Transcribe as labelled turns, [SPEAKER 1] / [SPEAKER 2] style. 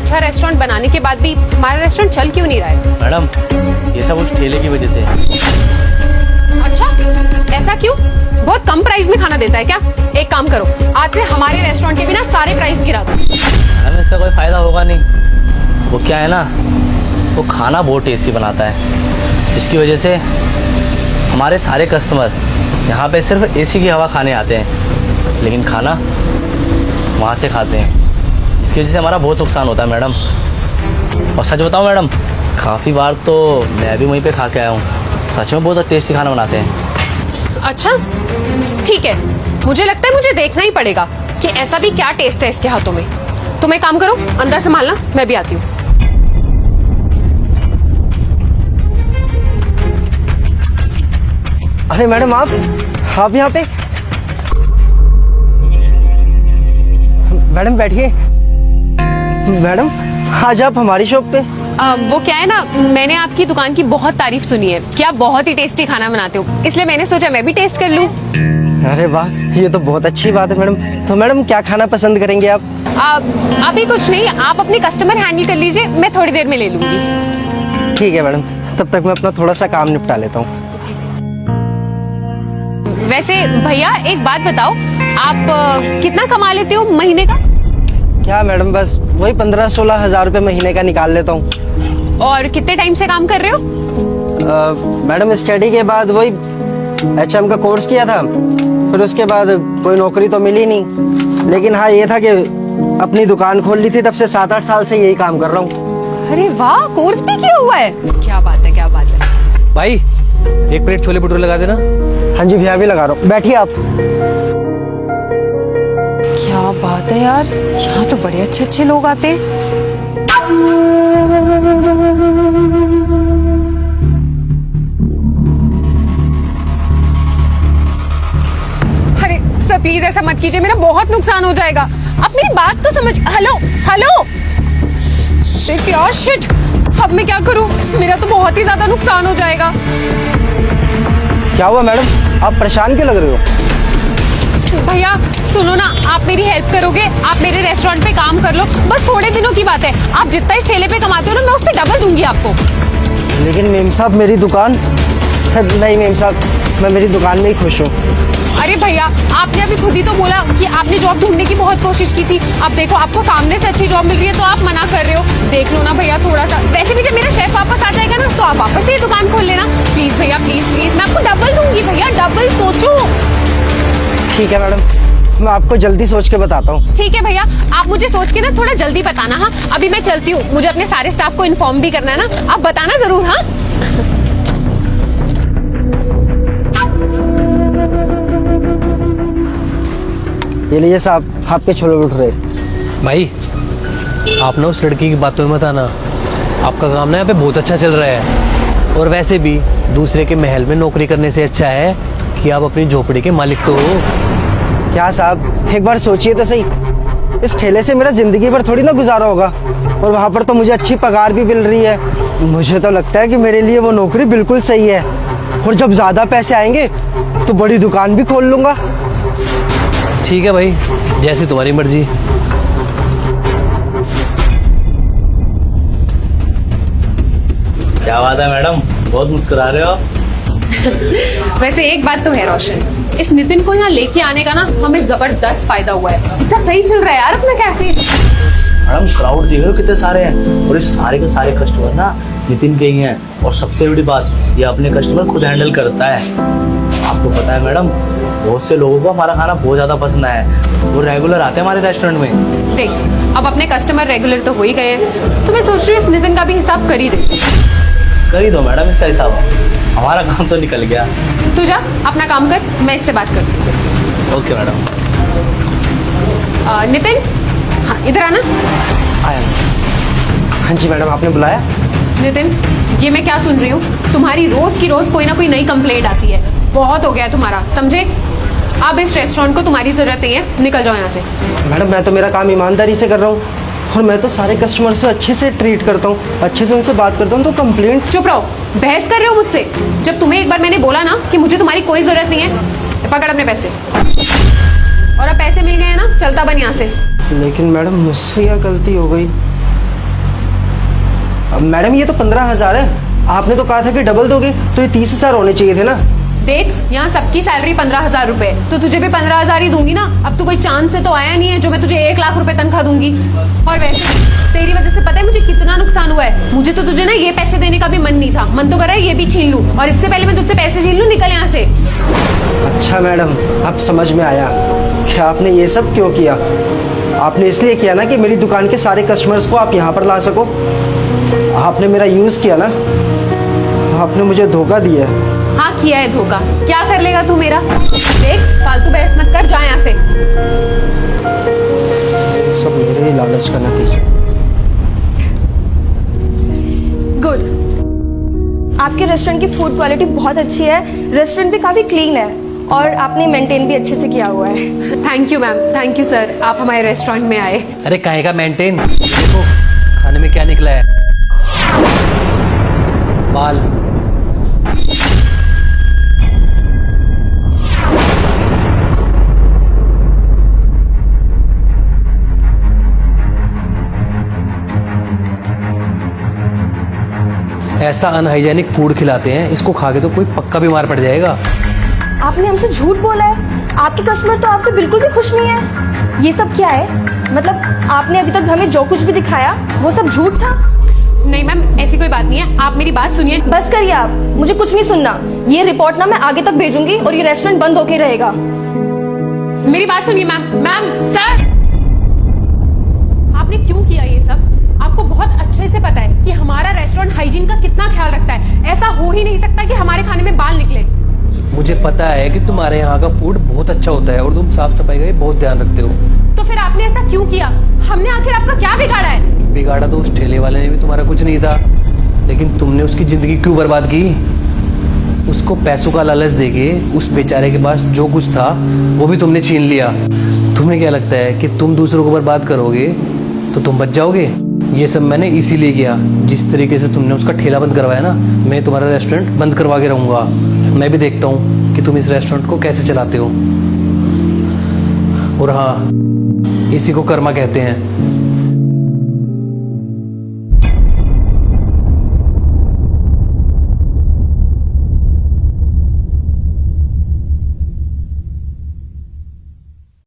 [SPEAKER 1] अच्छा रेस्टोरेंट बनाने के बाद भी हमारा रेस्टोरेंट चल क्यों नहीं रहा है?
[SPEAKER 2] मैडम ये सब उस ठेले की वजह से।
[SPEAKER 1] अच्छा, ऐसा क्यों? बहुत कम प्राइस में खाना देता है क्या? एक काम करो, आज से हमारे रेस्टोरेंट के भी ना सारे प्राइस गिरा दो।
[SPEAKER 2] मैडम इसका कोई फायदा होगा नहीं। वो क्या है ना, वो खाना बहुत टेस्टी बनाता है, जिसकी वजह से हमारे सारे कस्टमर यहाँ पे सिर्फ एसी की हवा खाने आते हैं, लेकिन खाना वहाँ से खाते हैं, जिसकी वजह से हमारा बहुत नुकसान होता है मैडम। और सच बताऊँ मैडम, काफ़ी बार तो मैं भी वहीं पे खा के आया हूँ। सच में बहुत टेस्टी खाना बनाते हैं।
[SPEAKER 1] अच्छा ठीक है, मुझे लगता है मुझे देखना ही पड़ेगा कि ऐसा भी क्या टेस्ट है इसके हाथों में। तुम एक काम करो, अंदर संभालना, मैं भी आती हूँ।
[SPEAKER 3] अरे मैडम आप यहाँ पे? मैडम बैठिए। मैडम आज आप हमारी शॉप पे?
[SPEAKER 1] वो क्या है ना, मैंने आपकी दुकान की बहुत तारीफ सुनी है कि आप बहुत ही टेस्टी खाना बनाते हो, इसलिए मैंने सोचा मैं भी टेस्ट कर लूं।
[SPEAKER 3] अरे वाह, ये तो बहुत अच्छी बात है मैडम। तो मैडम क्या खाना पसंद करेंगे आप?
[SPEAKER 1] अभी कुछ नहीं, आप अपने कस्टमर हैंडल कर लीजिए, मैं थोड़ी देर में ले लूंगी।
[SPEAKER 3] ठीक है मैडम, तब तक मैं अपना थोड़ा सा काम निपटा लेता हूँ।
[SPEAKER 1] वैसे भैया एक बात बताओ, आप कितना कमा लेते हो महीने का?
[SPEAKER 3] क्या मैडम, बस वही 15-16 हजार रुपये महीने का निकाल लेता हूँ।
[SPEAKER 1] और कितने टाइम से काम कर रहे हो?
[SPEAKER 3] मैडम स्टडी के बाद वही HM का कोर्स किया था, फिर उसके बाद कोई नौकरी तो मिली नहीं, लेकिन हाँ ये था कि अपनी दुकान खोल ली थी, तब से 7-8 साल से यही काम कर रहा हूँ।
[SPEAKER 1] अरे वाह, कोर्स भी किया हुआ है, क्या बात है क्या बात है।
[SPEAKER 4] भाई एक प्लेट छोले भटूरे लगा देना।
[SPEAKER 3] हाँ जी भैया, भी लगा रहा हूँ, बैठिए आप।
[SPEAKER 1] क्या बात है यार, यहाँ तो बड़े अच्छे अच्छे लोग आते हैं। अरे सर प्लीज ऐसा मत कीजिए, मेरा बहुत नुकसान हो जाएगा। आप मेरी बात तो समझ। हेलो हेलो, शिट यार शिट, अब मैं क्या करूं? मेरा तो बहुत ही ज्यादा नुकसान हो जाएगा।
[SPEAKER 3] क्या हुआ मैडम, आप परेशान क्यों लग रहे हो?
[SPEAKER 1] भैया सुनो ना, आप मेरी हेल्प करोगे? आप मेरे रेस्टोरेंट पे काम कर लो, बस थोड़े दिनों की बात है। आप जितना इस ठेले पे कमाते हो ना, मैं उससे डबल दूंगी आपको।
[SPEAKER 3] लेकिन मेम साहब मेरी दुकान। नहीं मेम साहब, मैं मेरी दुकान में ही खुश हूँ।
[SPEAKER 1] अरे भैया, आपने अभी खुद ही तो बोला कि आपने जॉब ढूंढने की बहुत कोशिश की थी। अब देखो आपको सामने से अच्छी जॉब मिल रही है तो आप मना कर रहे हो। देख लो ना भैया थोड़ा सा। वैसे भी जब मेरा शेफ वापस आ जाएगा ना, तो आप वापस ही दुकान खोल लेना। प्लीज भैया प्लीज प्लीज, मैं आपको डबल दूंगी भैया, डबल सोचो।
[SPEAKER 3] ठीक है मैडम, मैं आपको जल्दी सोच के बताता हूँ।
[SPEAKER 1] ठीक है भैया, आप मुझे सोच के ना थोड़ा जल्दी बताना। हाँ अभी मैं चलती हूँ, मुझे अपने सारे स्टाफ को इन्फॉर्म भी करना है ना, आप बताना जरूर। हाँ
[SPEAKER 3] ये लीजिए साहब, आपके छोले भटूरे।
[SPEAKER 4] भाई आप ना उस लड़की की बातों में मत आना, आपका काम ना यहाँ पे बहुत अच्छा चल रहा है, और वैसे भी दूसरे के महल में नौकरी करने से अच्छा है कि आप अपनी झोपड़ी के मालिक तो हो।
[SPEAKER 3] क्या साहब, एक बार सोचिए तो सही, इस ठेले से मेरा जिंदगी भर थोड़ी ना गुजारा होगा, और वहाँ पर तो मुझे अच्छी पगार भी मिल रही है। मुझे तो लगता है कि मेरे लिए वो नौकरी बिल्कुल सही है, और जब ज्यादा पैसे आएंगे तो बड़ी दुकान भी खोल लूंगा।
[SPEAKER 4] ठीक है भाई, जैसी तुम्हारी मर्जी।
[SPEAKER 2] क्या बात है मैडम, बहुत मुस्कुरा रहे हो।
[SPEAKER 1] वैसे एक बात तो है रोशन, इस नितिन को यहाँ लेके आने का ना हमें जबरदस्त फायदा हुआ है। इतना सही चल रहा है यार अपना कैफे।
[SPEAKER 2] मैडम क्राउड देख रहे हो कितने सारे हैं, और इस सारे के सारे कस्टमर ना नितिन के ही हैं, और सबसे बड़ी बात, ये अपने कस्टमर खुद हैंडल करता है। आपको पता है मैडम, बहुत से लोगों को हमारा खाना बहुत ज्यादा पसंद है, वो रेगुलर आते हैं हमारे रेस्टोरेंट में।
[SPEAKER 1] देख, अब अपने कस्टमर रेगुलर तो हो ही गए हैं, तो मैं सोच रही हूँ इस नितिन का भी हिसाब कर ही दे।
[SPEAKER 2] कर ही दो मैडम इसका हिसाब, हमारा काम तो निकल गया।
[SPEAKER 1] तू जा अपना काम कर, मैं इससे बात करती हूँ।
[SPEAKER 2] Okay madam.
[SPEAKER 1] नितिन, हाँ इधर आना।
[SPEAKER 3] आया। हाँ जी मैडम, आपने बुलाया?
[SPEAKER 1] नितिन, ये मैं क्या सुन रही हूँ, तुम्हारी रोज की रोज कोई ना कोई नई कंप्लेंट आती है। बहुत हो गया तुम्हारा, समझे? अब इस रेस्टोरेंट को तुम्हारी जरूरत नहीं है, निकल जाओ यहाँ से।
[SPEAKER 3] मैडम मैं तो मेरा काम ईमानदारी से कर रहा हूँ, और मैं तो सारे कस्टमर से अच्छे से ट्रीट करता हूँ, अच्छे से उनसे बात करता हूँ, तो कंप्लेंट।
[SPEAKER 1] चुप रहो, बहस कर रहे हो मुझसे? जब तुम्हें एक बार मैंने बोला ना कि मुझे तुम्हारी कोई जरूरत नहीं है, पकड़ अपने पैसे। और अब पैसे मिल गए हैं ना, चलता बन यहाँ से।
[SPEAKER 3] लेकिन मैडम मुझसे क्या गलती हो गई? मैडम ये तो 15,000 है, आपने तो कहा था कि डबल दोगे, तो ये 30,000 होने चाहिए थे ना।
[SPEAKER 1] देख, यहाँ सबकी सैलरी 15,000 रुपए, तो तुझे भी 15,000 ही दूंगी ना। अब तो कोई चांस से तो आया नहीं है जो मैं तुझे 1 लाख रुपए तनख्वाह दूंगी। और वैसे तेरी वजह से पता है मुझे कितना नुकसान हुआ है। मुझे तो तुझे ना ये पैसे देने का भी मन नहीं था, मन तो कर रहा है ये भी छीन लूं, और इससे पहले मैं तुझसे पैसे छीन लूं। निकल यहाँ से।
[SPEAKER 3] अच्छा मैडम, अब समझ में आया कि आपने ये सब क्यों किया। आपने इसलिए किया ना कि मेरी दुकान के सारे कस्टमर्स को आप यहाँ पर ला सको। आपने मेरा यूज़ किया ना, आपने मुझे धोखा दिया है।
[SPEAKER 1] हाँ किया है धोखा, क्या कर लेगा तू मेरा। देख, फालतू बहस मत कर, जा यहाँ से।
[SPEAKER 3] सब मेरे ही लालच का नतीजा।
[SPEAKER 5] गुड। आपके रेस्टोरेंट की फूड क्वालिटी बहुत अच्छी है, रेस्टोरेंट भी काफ़ी क्लीन है और आपने मेंटेन भी अच्छे से किया हुआ है।
[SPEAKER 1] Thank you ma'am, thank you sir, आप हमारे रेस्टोरेंट में आए।
[SPEAKER 4] अरे काहे का मेंटेन, देखो खाने में क्या निकला है। बाल। ऐसा अनहाइजेनिक फूड खिलाते हैं, इसको खा के तो कोई पक्का बीमार पड़ जाएगा।
[SPEAKER 5] आपने हमसे झूठ बोला है, आपके कस्टमर तो आपसे बिल्कुल भी खुश नहीं है। ये सब क्या है, मतलब आपने अभी तक हमें जो कुछ भी दिखाया वो सब झूठ था?
[SPEAKER 1] नहीं मैम, ऐसी कोई बात नहीं है, आप मेरी बात सुनिए।
[SPEAKER 5] बस करिए आप, मुझे कुछ नहीं सुनना। ये रिपोर्ट ना मैं आगे तक भेजूंगी और ये रेस्टोरेंट बंद होके रहेगा।
[SPEAKER 1] मेरी बात सुनिए मैम। मैम, सर, आपने क्यों किया ये सब? आपको बहुत अच्छे से पता है कि हमारा रेस्टोरेंट हाइजीन का कितना ख्याल रखता है। ऐसा हो ही नहीं सकता कि हमारे खाने में बाल निकले।
[SPEAKER 4] मुझे पता है कि तुम्हारे यहाँ का फूड बहुत अच्छा होता है और तुम साफ सफाई का भी बहुत ध्यान रखते हो।
[SPEAKER 1] तो फिर आपने ऐसा क्यों किया? हमने आखिर आपका क्या बिगाड़ा है?
[SPEAKER 4] बिगाड़ा तो उस ठेले वाले ने भी तुम्हारा कुछ नहीं था, लेकिन तुमने उसकी जिंदगी क्यों बर्बाद की? उसको पैसों का लालच देके उस बेचारे के पास जो कुछ था वो भी तुमने छीन लिया। तुम्हें क्या लगता है कि तुम दूसरों को बर्बाद करोगे तो तुम बच जाओगे? ये सब मैंने इसीलिए किया। जिस तरीके से तुमने उसका ठेला बंद करवाया ना, मैं तुम्हारा रेस्टोरेंट बंद करवा के रहूँगा। मैं भी देखता हूँ कि तुम इस रेस्टोरेंट को कैसे चलाते हो। और हाँ, इसी को कर्मा कहते हैं।